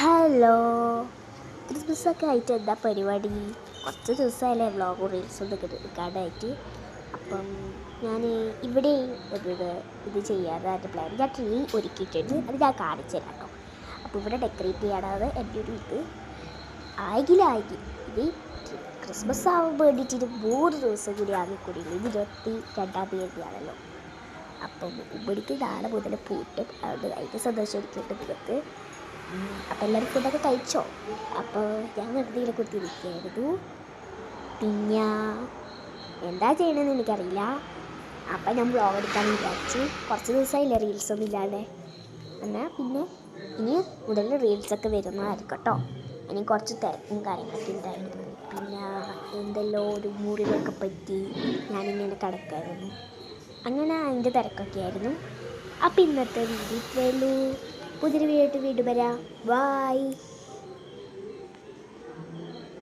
Hello, ക്രിസ്മസൊക്കെ ആയിട്ട് എന്താ പരിപാടി? കുറച്ച് ദിവസമായല്ലേ വ്ളോഗും റീൽസൊന്നും എടുക്കാനായിട്ട്. അപ്പം ഞാൻ ഇവിടെ ഇത് ചെയ്യാനായിട്ട് പ്ലാൻ. ഞാൻ ട്രീ ഒരുക്കിയിട്ടുണ്ട്, അത് ഞാൻ കാണിച്ചു തരാം കേട്ടോ. അപ്പോൾ ഇവിടെ ഡെക്കറേറ്റ് ചെയ്യാനാണ് എൻ്റെ ഒരു ഇത്. ആയെങ്കിൽ ഇത് ക്രിസ്മസ് ആവാൻ വേണ്ടിയിട്ട് 3 ദിവസം കൂടി ആകെക്കൂടിയില്ല. ഇത് 22-ാം തീയതിയാണല്ലോ. അപ്പം ഇവിടേക്ക് നാളെ മുതൽ പൂട്ടും. അതുകൊണ്ട് അതിൻ്റെ സന്തോഷം എടുക്കേണ്ടത് നിങ്ങൾക്ക്. അപ്പോൾ എല്ലാവരും ഫുഡൊക്കെ കഴിച്ചോ? അപ്പോൾ ഞാൻ വെറുതെ ഇതിനെ കുറിച്ചിരിക്കുകയായിരുന്നു. പിന്നെ എന്താ ചെയ്യണമെന്ന് എനിക്കറിയില്ല. അപ്പം ഞാൻ വ്ളോഗ് എടുക്കാൻ വിചാരിച്ചു. കുറച്ച് ദിവസമായില്ലേ റീൽസൊന്നും ഇല്ലാതെ. എന്നാൽ പിന്നെ ഇനി മുതൽ റീൽസൊക്കെ വരുന്നതായിരിക്കും കേട്ടോ. ഇനി കുറച്ച് തിരക്കും കാര്യങ്ങളൊക്കെ ഉണ്ടായിരുന്നു. പിന്നെ എന്തെല്ലോ ഒരു മുറിവൊക്കെ പറ്റി ഞാനിങ്ങനെ കിടക്കായിരുന്നു. അങ്ങനെ അതിൻ്റെ തിരക്കൊക്കെ ആയിരുന്നു. അപ്പോൾ ഇന്നത്തെ വീഡിയോ ഇത്രയേ ഉള്ളൂ. പുതിയൊരു വീഡിയോ വരാം. ബൈ.